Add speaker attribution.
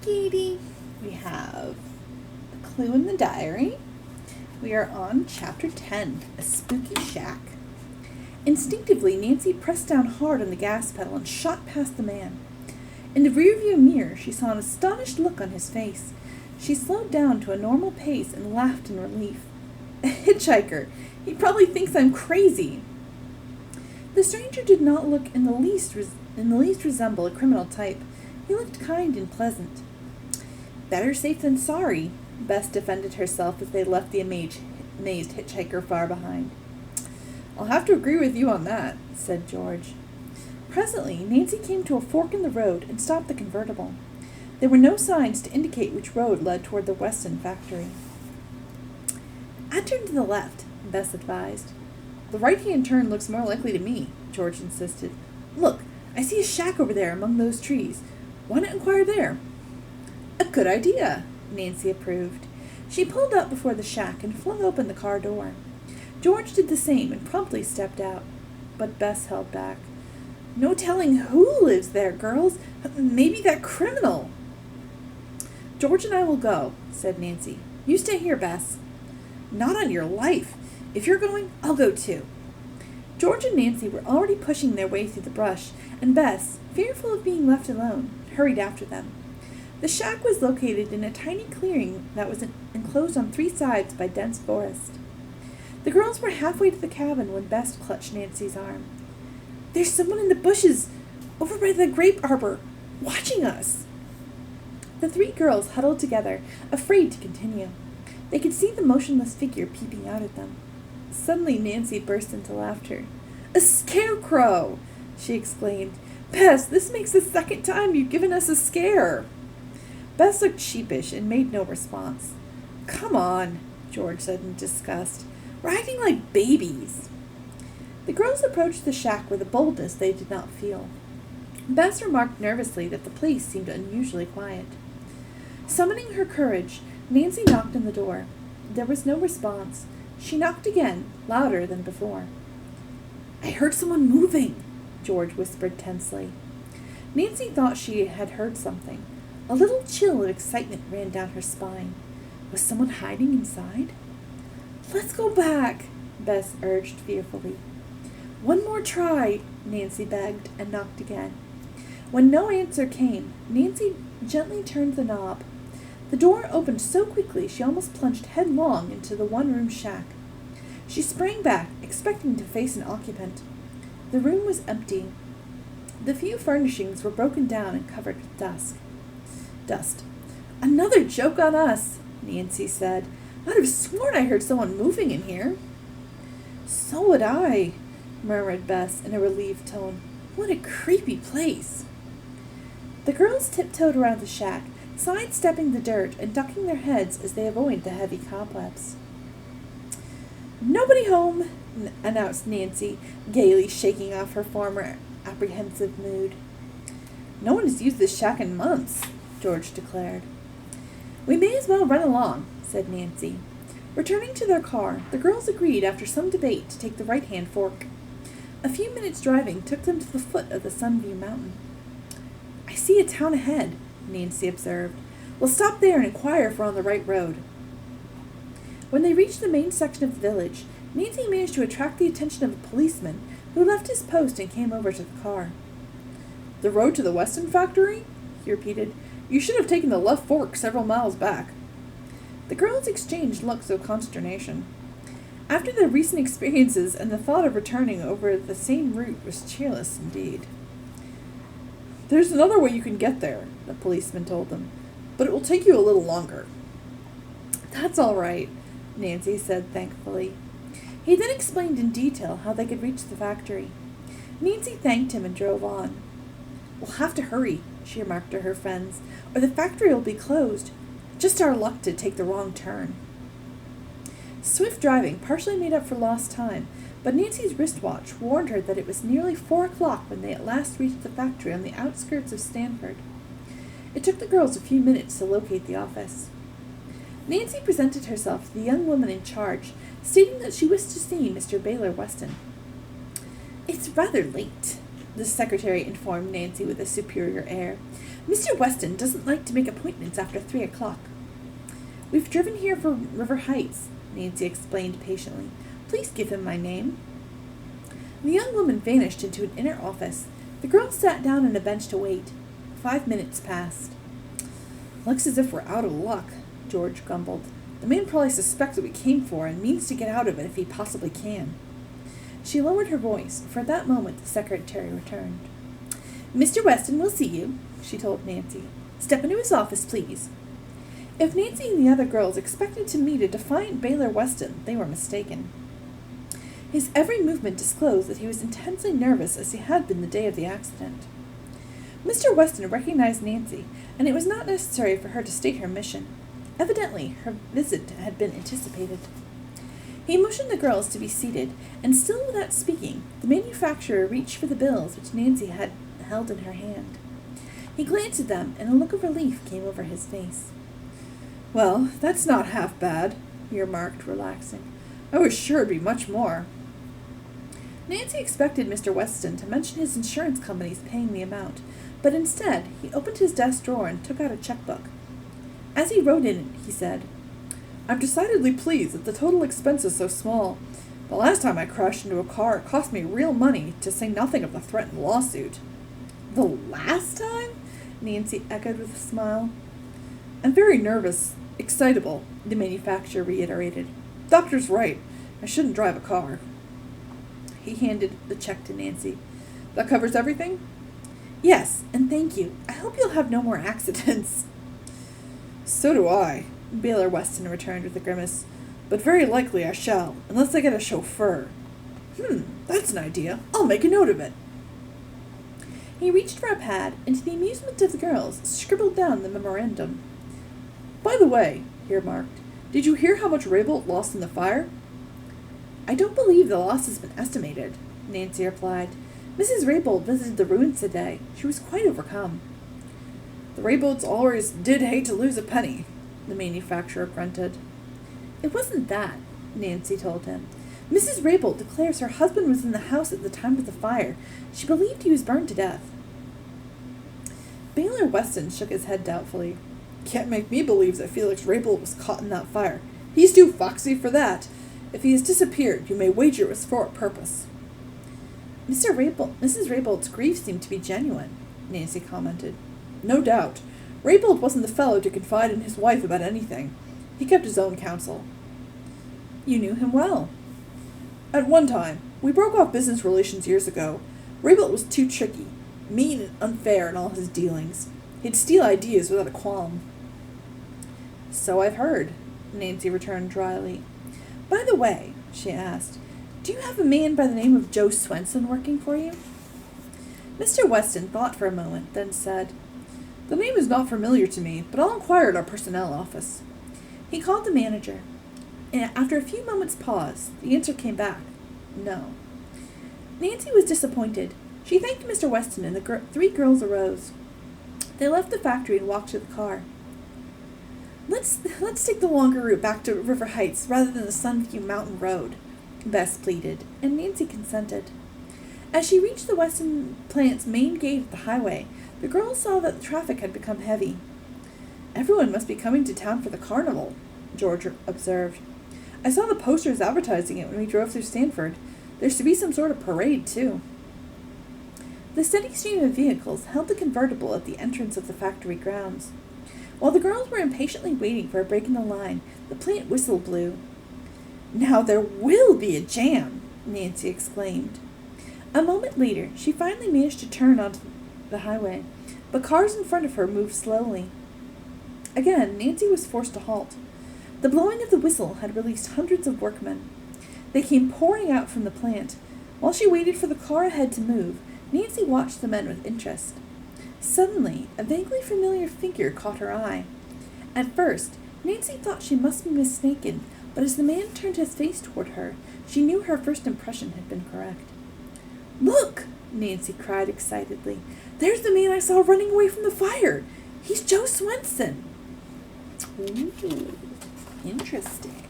Speaker 1: Katie. We have the clue in the diary. We are on chapter 10, A Spooky Shack. Instinctively, Nancy pressed down hard on the gas pedal and shot past the man. In the rearview mirror, she saw an astonished look on his face. She slowed down to a normal pace and laughed in relief. A hitchhiker. He probably thinks I'm crazy. The stranger did not look in the least resemble a criminal type. He looked kind and pleasant. Better safe than sorry, Bess defended herself as they left the amazed hitchhiker far behind. I'll have to agree with you on that, said George. Presently, Nancy came to a fork in the road and stopped the convertible. There were no signs to indicate which road led toward the Weston factory. I turned to the left, Bess advised. The right-hand turn looks more likely to me, George insisted. Look, I see a shack over there among those trees. Why not inquire there? A good idea, Nancy approved. She pulled up before the shack and flung open the car door. George did the same and promptly stepped out, but Bess held back. No telling who lives there, girls. Maybe that criminal. George and I will go, said Nancy. You stay here, Bess. Not on your life. If you're going, I'll go too. George and Nancy were already pushing their way through the brush, and Bess, fearful of being left alone, hurried after them. The shack was located in a tiny clearing that was enclosed on 3 sides by dense forest. The girls were halfway to the cabin when Bess clutched Nancy's arm. There's someone in the bushes, over by the grape arbor, watching us. The 3 girls huddled together, afraid to continue. They could see the motionless figure peeping out at them. Suddenly Nancy burst into laughter. A scarecrow! She exclaimed. Bess, this makes the 2nd time you've given us a scare. Bess looked sheepish and made no response. Come on, George said in disgust. We're acting like babies. The girls approached the shack with a boldness they did not feel. Bess remarked nervously that the place seemed unusually quiet. Summoning her courage, Nancy knocked on the door. There was no response. She knocked again, louder than before. I heard someone moving, George whispered tensely. Nancy thought she had heard something. A little chill of excitement ran down her spine. Was someone hiding inside? Let's go back, Bess urged fearfully. One more try, Nancy begged, and knocked again. When no answer came, Nancy gently turned the knob. The door opened so quickly she almost plunged headlong into the one-room shack. She sprang back, expecting to face an occupant. The room was empty. The few furnishings were broken down and covered with dust. Another joke on us, Nancy said. I'd have sworn I heard someone moving in here. So would I, murmured Bess in a relieved tone. What a creepy place. The girls tiptoed around the shack, sidestepping the dirt and ducking their heads as they avoided the heavy cobwebs. Nobody home, announced Nancy, gaily shaking off her former apprehensive mood. No one has used this shack in months, George declared. We may as well run along, said Nancy. Returning to their car, the girls agreed after some debate to take the right-hand fork. A few minutes' driving took them to the foot of the Sunview Mountain. I see a town ahead, Nancy observed. We'll stop there and inquire if we're on the right road. When they reached the main section of the village, Nancy managed to attract the attention of a policeman who left his post and came over to the car. The road to the Weston factory? He repeated. You should have taken the left fork several miles back. The girls exchanged looks of consternation. After their recent experiences and the thought of returning over the same route was cheerless indeed. There's another way you can get there, the policeman told them, but it will take you a little longer. That's all right, Nancy said thankfully. He then explained in detail how they could reach the factory. Nancy thanked him and drove on. We'll have to hurry, she remarked to her friends, or the factory will be closed. Just our luck to take the wrong turn. Swift driving partially made up for lost time, but Nancy's wristwatch warned her that it was nearly 4 o'clock when they at last reached the factory on the outskirts of Stanford. It took the girls a few minutes to locate the office. Nancy presented herself to the young woman in charge, stating that she wished to see Mr. Baylor Weston. It's rather late, the secretary informed Nancy with a superior air. Mr. Weston doesn't like to make appointments after 3 o'clock. We've driven here from River Heights, Nancy explained patiently. Please give him my name. The young woman vanished into an inner office. The girls sat down on a bench to wait. 5 minutes passed. Looks as if we're out of luck, George grumbled. The man probably suspects what we came for and means to get out of it if he possibly can. She lowered her voice, for at that moment the secretary returned. Mr. Weston will see you, she told Nancy. Step into his office, please. If Nancy and the other girls expected to meet a defiant Baylor Weston, they were mistaken. His every movement disclosed that he was intensely nervous as he had been the day of the accident. Mr. Weston recognized Nancy, and it was not necessary for her to state her mission. Evidently, her visit had been anticipated. He motioned the girls to be seated, and still without speaking, the manufacturer reached for the bills which Nancy had held in her hand. He glanced at them, and a look of relief came over his face. Well, that's not half bad, he remarked, relaxing. I was sure it'd be much more. Nancy expected Mr. Weston to mention his insurance company's paying the amount, but instead he opened his desk drawer and took out a checkbook. As he wrote in it, he said, I'm decidedly pleased that the total expense is so small. The last time I crashed into a car, it cost me real money, to say nothing of the threatened lawsuit. The last time? Nancy echoed with a smile. I'm very nervous, excitable, the manufacturer reiterated. Doctor's right. I shouldn't drive a car. He handed the check to Nancy. That covers everything? Yes, and thank you. I hope you'll have no more accidents. So do I, Baylor Weston returned with a grimace. But very likely I shall, unless I get a chauffeur. That's an idea. I'll make a note of it. He reached for a pad, and to the amusement of the girls, scribbled down the memorandum. By the way, he remarked, did you hear how much Raybolt lost in the fire? I don't believe the loss has been estimated, Nancy replied. Mrs. Raybolt visited the ruins today. She was quite overcome. The Raybolts always did hate to lose a penny, the manufacturer grunted. It wasn't that, Nancy told him. Mrs. Raybolt declares her husband was in the house at the time of the fire. She believed he was burned to death. Baylor Weston shook his head doubtfully. Can't make me believe that Felix Raybolt was caught in that fire. He's too foxy for that. If he has disappeared, you may wager it was for a purpose. Mrs. Raybolt's grief seemed to be genuine, Nancy commented. No doubt. Raybolt wasn't the fellow to confide in his wife about anything. He kept his own counsel. You knew him well. At one time. We broke off business relations years ago. Raybolt was too tricky, mean and unfair in all his dealings. He'd steal ideas without a qualm. So I've heard, Nancy returned dryly. By the way, she asked, do you have a man by the name of Joe Swenson working for you? Mr. Weston thought for a moment, then said, The name is not familiar to me, but I'll inquire at our personnel office. He called the manager, and after a few moments' pause, the answer came back, no. Nancy was disappointed. She thanked Mr. Weston, and the three girls arose. They left the factory and walked to the car. Let's take the longer route back to River Heights rather than the Sunview Mountain Road, Bess pleaded, and Nancy consented. As she reached the Weston plant's main gate of the highway, the girls saw that the traffic had become heavy. Everyone must be coming to town for the carnival, George observed. I saw the posters advertising it when we drove through Stanford. There's to be some sort of parade, too. The steady stream of vehicles held the convertible at the entrance of the factory grounds. While the girls were impatiently waiting for a break in the line, the plant whistle blew. Now there will be a jam, Nancy exclaimed. A moment later, she finally managed to turn onto the highway, but cars in front of her moved slowly. Again, Nancy was forced to halt. The blowing of the whistle had released hundreds of workmen. They came pouring out from the plant. While she waited for the car ahead to move, Nancy watched the men with interest. Suddenly, a vaguely familiar figure caught her eye. At first, Nancy thought she must be mistaken, but as the man turned his face toward her, she knew her first impression had been correct. Look! Nancy cried excitedly. There's the man I saw running away from the fire! He's Joe Swenson! Ooh, interesting.